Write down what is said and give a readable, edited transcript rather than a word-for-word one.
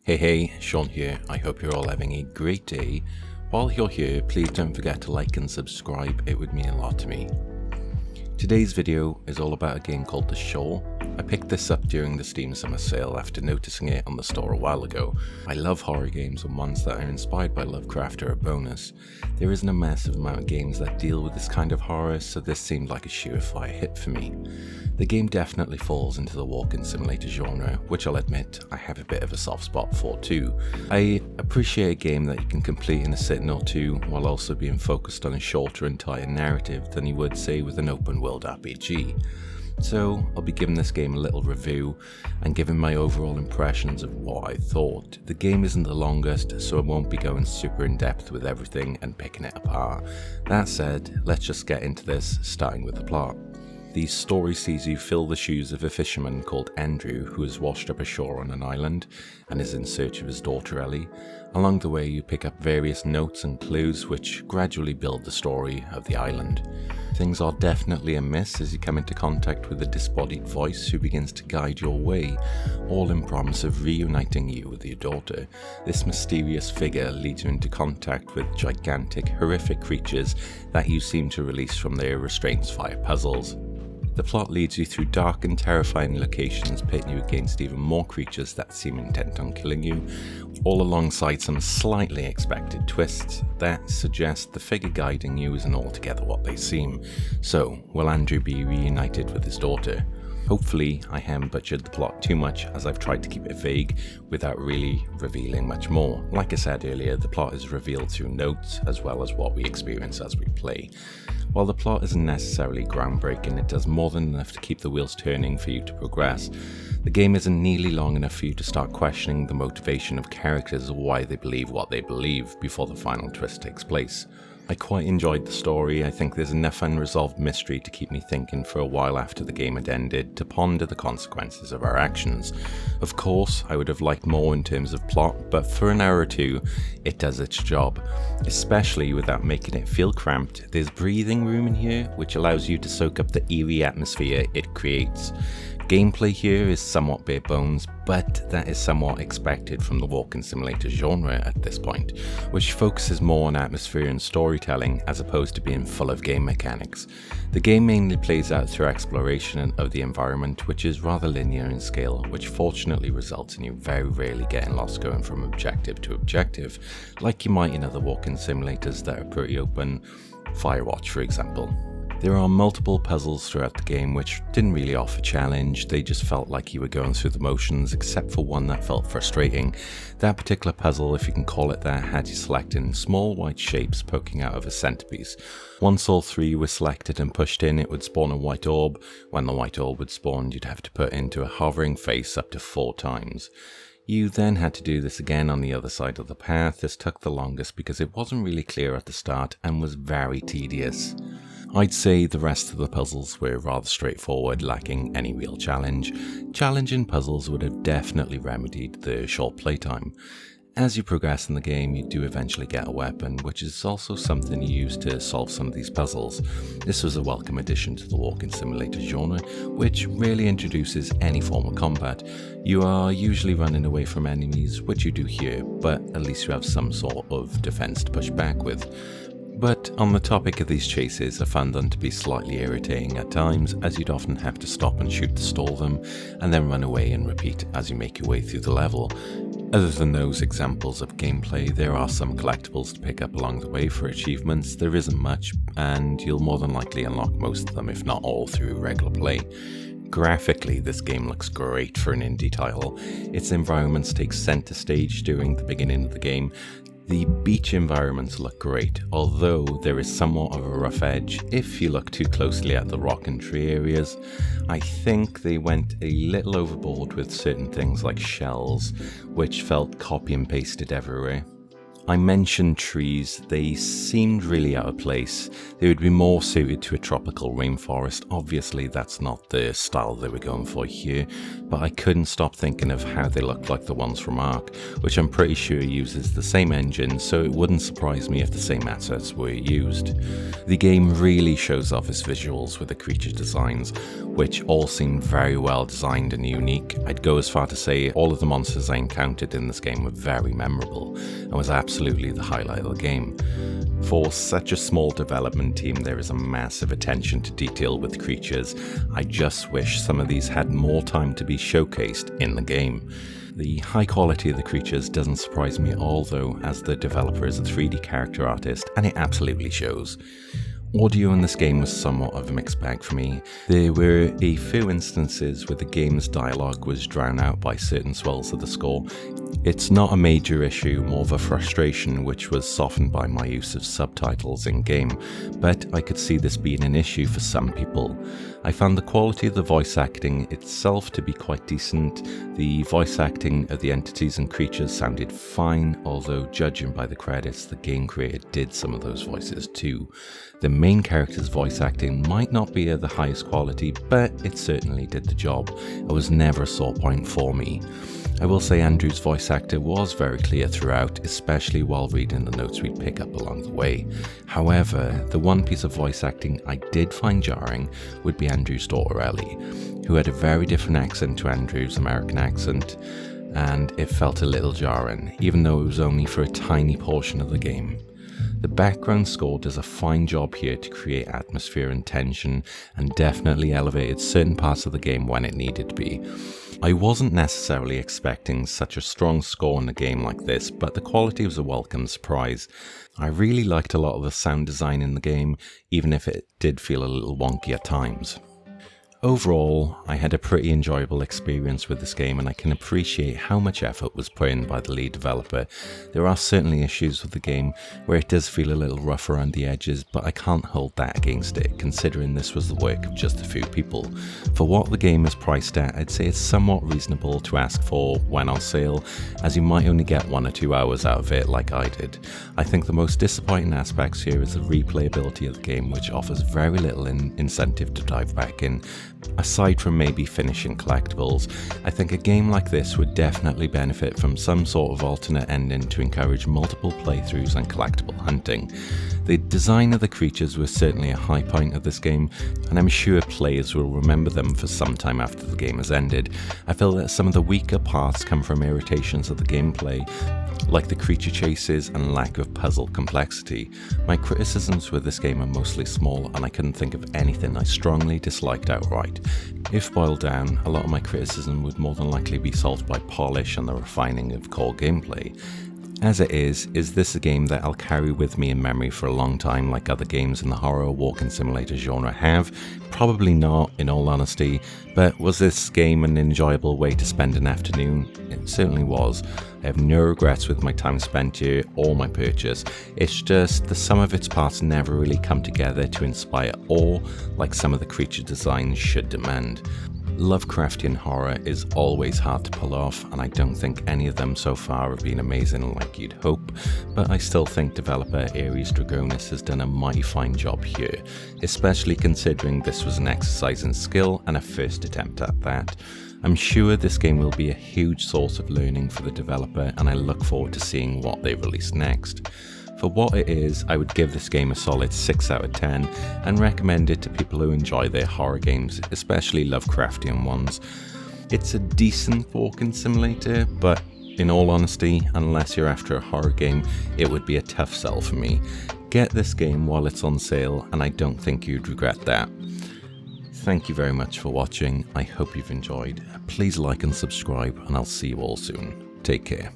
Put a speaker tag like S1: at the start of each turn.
S1: Hey, Sean here. I hope you're all having a great day. While you're here, please don't forget to like and subscribe, it would mean a lot to me. Today's video is all about a game called The Shore. I picked this up during the Steam Summer Sale after noticing it on the store a while ago. I love horror games and ones that are inspired by Lovecraft are a bonus. There isn't a massive amount of games that deal with this kind of horror, so this seemed like a surefire hit for me. The game definitely falls into the walking simulator genre, which I'll admit I have a bit of a soft spot for too. I appreciate a game that you can complete in a sitting or two while also being focused on a shorter and tighter narrative than you would say with an open world RPG. So I'll be giving this game a little review and giving my overall impressions of what I thought. The game isn't the longest, so I won't be going super in depth with everything and picking it apart. That said, let's just get into this, starting with the plot. The story sees you fill the shoes of a fisherman called Andrew who has washed up ashore on an island and is in search of his daughter Ellie. Along the way you pick up various notes and clues which gradually build the story of the island. Things are definitely amiss as you come into contact with a disembodied voice who begins to guide your way, all in promise of reuniting you with your daughter. This mysterious figure leads you into contact with gigantic, horrific creatures that you seem to release from their restraints via puzzles. The plot leads you through dark and terrifying locations, pitting you against even more creatures that seem intent on killing you, all alongside some slightly expected twists that suggest the figure guiding you isn't altogether what they seem. So, will Andrew be reunited with his daughter? Hopefully, I haven't butchered the plot too much as I've tried to keep it vague without really revealing much more. Like I said earlier, the plot is revealed through notes as well as what we experience as we play. While the plot isn't necessarily groundbreaking, it does more than enough to keep the wheels turning for you to progress. The game isn't nearly long enough for you to start questioning the motivation of characters or why they believe what they believe before the final twist takes place. I quite enjoyed the story. I think there's enough unresolved mystery to keep me thinking for a while after the game had ended to ponder the consequences of our actions. Of course, I would have liked more in terms of plot, but for an hour or two, it does its job. Especially without making it feel cramped, there's breathing room in here, which allows you to soak up the eerie atmosphere it creates. Gameplay here is somewhat bare bones, but that is somewhat expected from the walking simulator genre at this point, which focuses more on atmosphere and storytelling as opposed to being full of game mechanics. The game mainly plays out through exploration of the environment, which is rather linear in scale, which fortunately results in you very rarely getting lost going from objective to objective, like you might in other walking simulators that are pretty open, Firewatch for example. There are multiple puzzles throughout the game which didn't really offer challenge, they just felt like you were going through the motions except for one that felt frustrating. That particular puzzle, if you can call it that, had you selecting small white shapes poking out of a centerpiece. Once all three were selected and pushed in, it would spawn a white orb. When the white orb would spawn, you'd have to put it into a hovering face up to 4 times. You then had to do this again on the other side of the path. This took the longest because it wasn't really clear at the start and was very tedious. I'd say the rest of the puzzles were rather straightforward, lacking any real challenge. Challenging puzzles would have definitely remedied the short playtime. As you progress in the game, you do eventually get a weapon, which is also something you use to solve some of these puzzles. This was a welcome addition to the walking simulator genre, which rarely introduces any form of combat. You are usually running away from enemies, which you do here, but at least you have some sort of defense to push back with. But on the topic of these chases, I found them to be slightly irritating at times, as you'd often have to stop and shoot to stall them, and then run away and repeat as you make your way through the level. Other than those examples of gameplay, there are some collectibles to pick up along the way for achievements. There isn't much, and you'll more than likely unlock most of them, if not all, through regular play. Graphically, this game looks great for an indie title. Its environments take center stage during the beginning of the game. The beach environments look great, although there is somewhat of a rough edge if you look too closely at the rock and tree areas. I think they went a little overboard with certain things like shells, which felt copy and pasted everywhere. I mentioned trees, they seemed really out of place. They would be more suited to a tropical rainforest. Obviously that's not the style they were going for here, but I couldn't stop thinking of how they looked like the ones from Ark, which I'm pretty sure uses the same engine, so it wouldn't surprise me if the same assets were used. The game really shows off its visuals with the creature designs, which all seemed very well designed and unique. I'd go as far to say all of the monsters I encountered in this game were very memorable and was absolutely the highlight of the game. For such a small development team, there is a massive attention to detail with creatures. I just wish some of these had more time to be showcased in the game. The high quality of the creatures doesn't surprise me at all though, as the developer is a 3D character artist and it absolutely shows. Audio in this game was somewhat of a mixed bag for me. There were a few instances where the game's dialogue was drowned out by certain swells of the score. It's not a major issue, more of a frustration which was softened by my use of subtitles in game, but I could see this being an issue for some people. I found the quality of the voice acting itself to be quite decent. The voice acting of the entities and creatures sounded fine, although judging by the credits, the game creator did some of those voices too. The main character's voice acting might not be of the highest quality, but it certainly did the job. It was never a sore point for me. I will say Andrew's voice actor was very clear throughout, especially while reading the notes we'd pick up along the way. However, the one piece of voice acting I did find jarring would be Andrew's daughter Ellie, who had a very different accent to Andrew's American accent, and it felt a little jarring, even though it was only for a tiny portion of the game. The background score does a fine job here to create atmosphere and tension, and definitely elevated certain parts of the game when it needed to be. I wasn't necessarily expecting such a strong score in a game like this, but the quality was a welcome surprise. I really liked a lot of the sound design in the game, even if it did feel a little wonky at times. Overall, I had a pretty enjoyable experience with this game, and I can appreciate how much effort was put in by the lead developer. There are certainly issues with the game where it does feel a little rough around the edges, but I can't hold that against it, considering this was the work of just a few people. For what the game is priced at, I'd say it's somewhat reasonable to ask for when on sale, as you might only get 1 or 2 hours out of it like I did. I think the most disappointing aspects here is the replayability of the game, which offers very little incentive to dive back in. Aside from maybe finishing collectibles, I think a game like this would definitely benefit from some sort of alternate ending to encourage multiple playthroughs and collectible hunting. The design of the creatures was certainly a high point of this game, and I'm sure players will remember them for some time after the game has ended. I feel that some of the weaker parts come from irritations of the gameplay, like the creature chases and lack of puzzle complexity. My criticisms with this game are mostly small, and I couldn't think of anything I strongly disliked outright. If boiled down, a lot of my criticism would more than likely be solved by polish and the refining of core gameplay. As it is this a game that I'll carry with me in memory for a long time like other games in the horror walking simulator genre have? Probably not, in all honesty, but was this game an enjoyable way to spend an afternoon? It certainly was. I have no regrets with my time spent here or my purchase. It's just the sum of its parts never really come together to inspire awe like some of the creature designs should demand. Lovecraftian horror is always hard to pull off, and I don't think any of them so far have been amazing like you'd hope, but I still think developer Ares Dragonis has done a mighty fine job here, especially considering this was an exercise in skill and a first attempt at that. I'm sure this game will be a huge source of learning for the developer, and I look forward to seeing what they release next. For what it is, I would give this game a solid 6 out of 10 and recommend it to people who enjoy their horror games, especially Lovecraftian ones. It's a decent walking simulator, but in all honesty, unless you're after a horror game, it would be a tough sell for me. Get this game while it's on sale, and I don't think you'd regret that. Thank you very much for watching. I hope you've enjoyed. Please like and subscribe, and I'll see you all soon. Take care.